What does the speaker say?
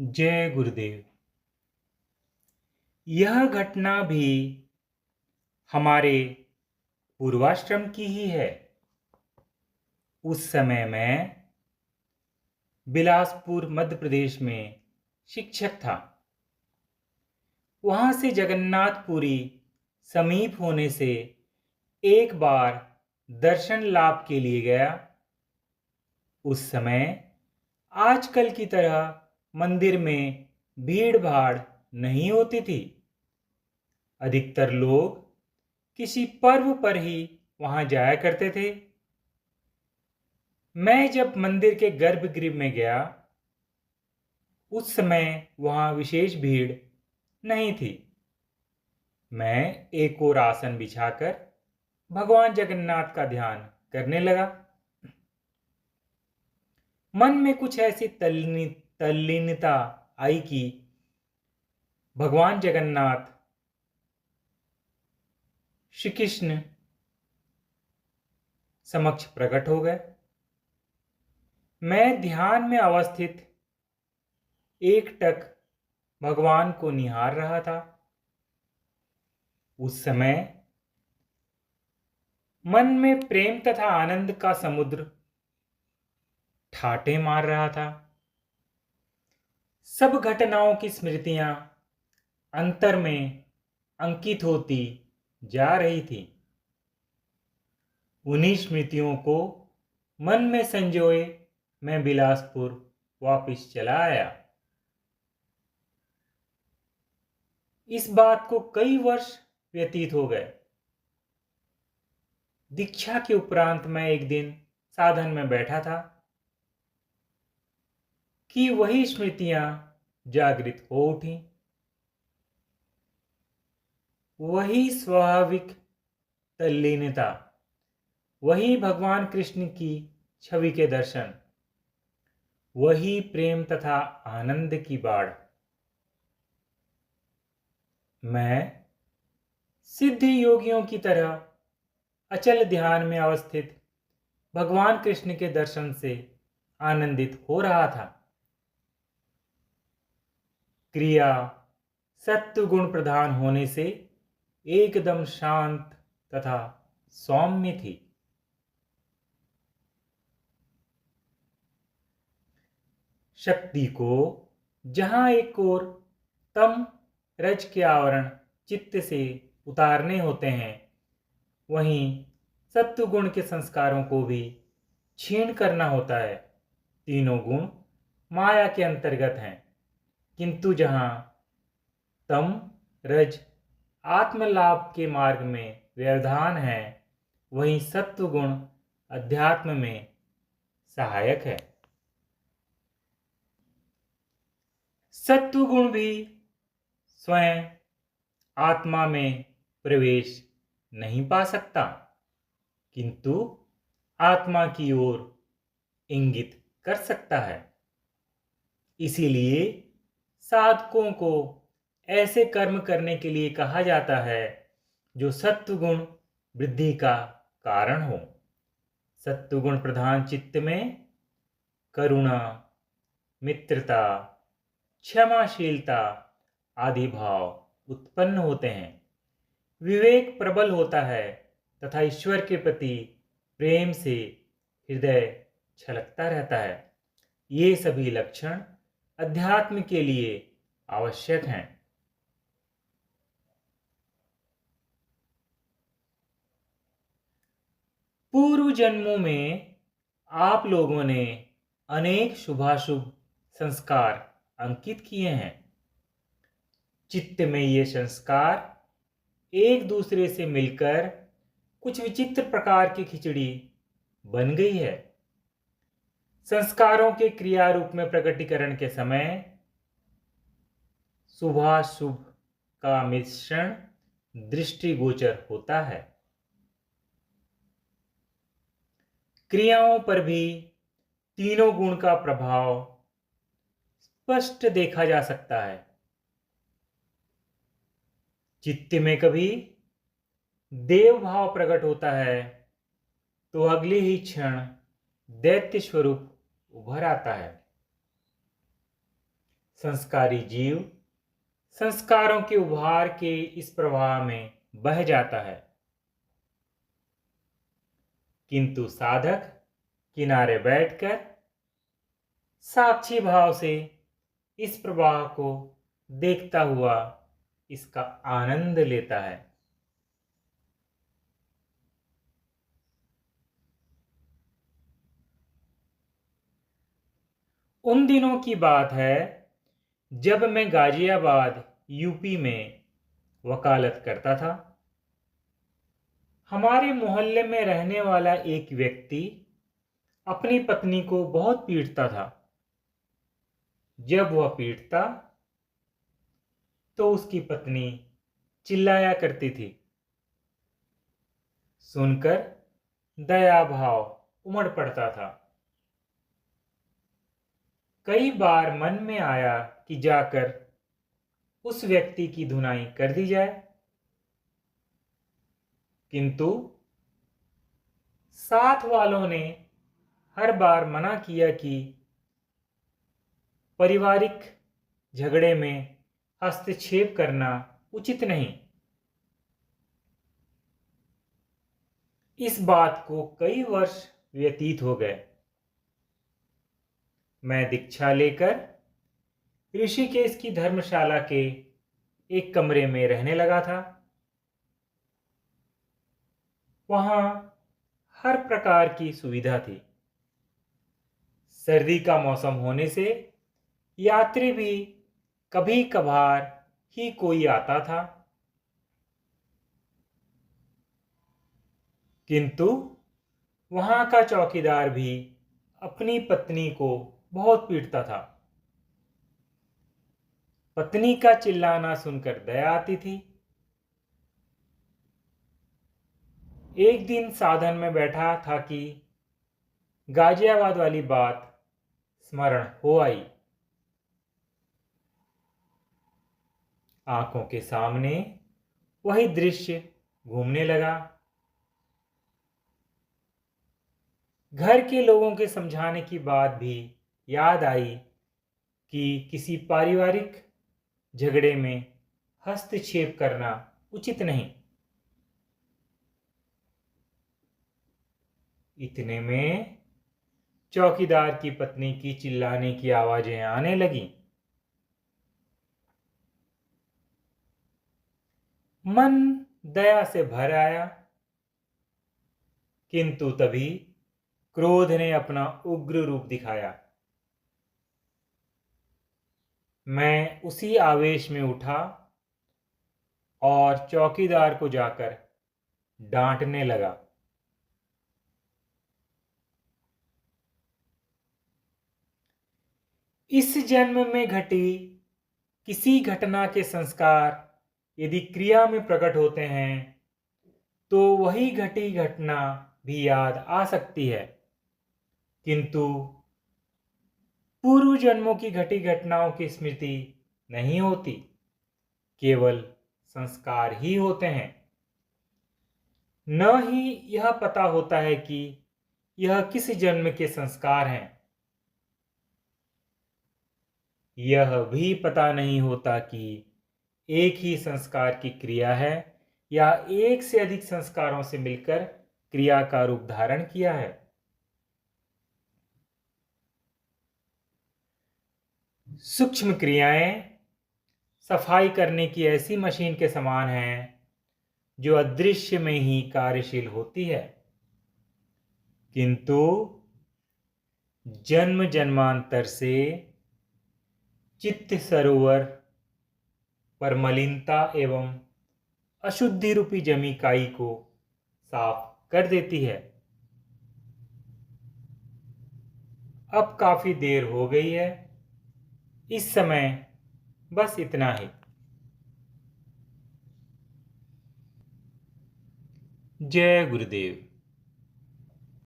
जय गुरुदेव। यह घटना भी हमारे पूर्वाश्रम की ही है। उस समय मैं बिलासपुर मध्य प्रदेश में शिक्षक था। वहां से जगन्नाथपुरी समीप होने से एक बार दर्शन लाभ के लिए गया। उस समय आजकल की तरह मंदिर में भीड़ भाड़ नहीं होती थी। अधिकतर लोग किसी पर्व पर ही वहां जाया करते थे। मैं जब मंदिर के गर्भगृह में गया उस समय वहां विशेष भीड़ नहीं थी। मैं एक और आसन बिछाकर भगवान जगन्नाथ का ध्यान करने लगा। मन में कुछ ऐसी तल्लीनता आई कि भगवान जगन्नाथ श्री कृष्ण समक्ष प्रकट हो गए। मैं ध्यान में अवस्थित एकटक भगवान को निहार रहा था। उस समय मन में प्रेम तथा आनंद का समुद्र ठाटे मार रहा था। सब घटनाओं की स्मृतियां अंतर में अंकित होती जा रही थी। उन्हीं स्मृतियों को मन में संजोए मैं बिलासपुर वापस चला आया। इस बात को कई वर्ष व्यतीत हो गए। दीक्षा के उपरांत मैं एक दिन साधन में बैठा था कि वही स्मृतियां जागृत हो उठी। वही स्वाभाविक तल्लीनता, वही भगवान कृष्ण की छवि के दर्शन, वही प्रेम तथा आनंद की बाढ़। मैं सिद्ध योगियों की तरह अचल ध्यान में अवस्थित भगवान कृष्ण के दर्शन से आनंदित हो रहा था। क्रिया सत्व गुण प्रधान होने से एकदम शांत तथा सौम्य थी। शक्ति को जहां एक ओर तम रज के आवरण चित्त से उतारने होते हैं, वहीं सत्व गुण के संस्कारों को भी क्षीण करना होता है। तीनों गुण माया के अंतर्गत हैं, किंतु जहां तम रज आत्मलाभ के मार्ग में व्यवधान है, वहीं सत्व गुण अध्यात्म में सहायक है। सत्व गुण भी स्वयं आत्मा में प्रवेश नहीं पा सकता, किंतु आत्मा की ओर इंगित कर सकता है। इसीलिए साधकों को ऐसे कर्म करने के लिए कहा जाता है जो सत्वगुण वृद्धि का कारण हो। सत्वगुण प्रधान चित्त में करुणा, मित्रता, क्षमाशीलता आदि भाव उत्पन्न होते हैं। विवेक प्रबल होता है तथा ईश्वर के प्रति प्रेम से हृदय छलकता रहता है। ये सभी लक्षण अध्यात्म के लिए आवश्यक हैं। पूर्व जन्मों में आप लोगों ने अनेक शुभाशुभ संस्कार अंकित किए हैं। चित्त में ये संस्कार एक दूसरे से मिलकर कुछ विचित्र प्रकार की खिचड़ी बन गई है। संस्कारों के क्रिया रूप में प्रकटीकरण के समय शुभाशुभ का मिश्रण दृष्टिगोचर होता है। क्रियाओं पर भी तीनों गुण का प्रभाव स्पष्ट देखा जा सकता है। चित्त में कभी देव भाव प्रकट होता है तो अगले ही क्षण दैत्य स्वरूप उभर आता है। संस्कारी जीव संस्कारों के उभार के इस प्रवाह में बह जाता है, किंतु साधक किनारे बैठकर साक्षी भाव से इस प्रवाह को देखता हुआ इसका आनंद लेता है। उन दिनों की बात है जब मैं गाजियाबाद यूपी में वकालत करता था। हमारे मोहल्ले में रहने वाला एक व्यक्ति अपनी पत्नी को बहुत पीटता था। जब वह पीटता तो उसकी पत्नी चिल्लाया करती थी। सुनकर दया भाव उमड़ पड़ता था। कई बार मन में आया कि जाकर उस व्यक्ति की धुनाई कर दी जाए, किंतु साथ वालों ने हर बार मना किया कि पारिवारिक झगड़े में हस्तक्षेप करना उचित नहीं। इस बात को कई वर्ष व्यतीत हो गए। मैं दीक्षा लेकर ऋषिकेश की धर्मशाला के एक कमरे में रहने लगा था। वहां हर प्रकार की सुविधा थी। सर्दी का मौसम होने से यात्री भी कभी कभार ही कोई आता था, किंतु वहां का चौकीदार भी अपनी पत्नी को बहुत पीटता था। पत्नी का चिल्लाना सुनकर दया आती थी। एक दिन साधन में बैठा था कि गाजियाबाद वाली बात स्मरण हो आई। आंखों के सामने वही दृश्य घूमने लगा। घर के लोगों के समझाने की बात भी याद आई कि किसी पारिवारिक झगड़े में हस्तक्षेप करना उचित नहीं। इतने में चौकीदार की पत्नी की चिल्लाने की आवाजें आने लगीं। मन दया से भर आया, किंतु तभी क्रोध ने अपना उग्र रूप दिखाया। मैं उसी आवेश में उठा और चौकीदार को जाकर डांटने लगा। इस जन्म में घटी किसी घटना के संस्कार यदि क्रिया में प्रकट होते हैं तो वही घटी घटना भी याद आ सकती है, किंतु पूर्व जन्मों की घटी घटनाओं की स्मृति नहीं होती। केवल संस्कार ही होते हैं। न ही यह पता होता है कि यह किस जन्म के संस्कार हैं। यह भी पता नहीं होता कि एक ही संस्कार की क्रिया है या एक से अधिक संस्कारों से मिलकर क्रिया का रूप धारण किया है। सूक्ष्म क्रियाएं सफाई करने की ऐसी मशीन के समान हैं जो अदृश्य में ही कार्यशील होती है, किंतु जन्म जन्मांतर से चित्त सरोवर पर मलिनता एवं अशुद्धि रूपी जमी काई को साफ कर देती है। अब काफी देर हो गई है। इस समय बस इतना ही। जय गुरुदेव।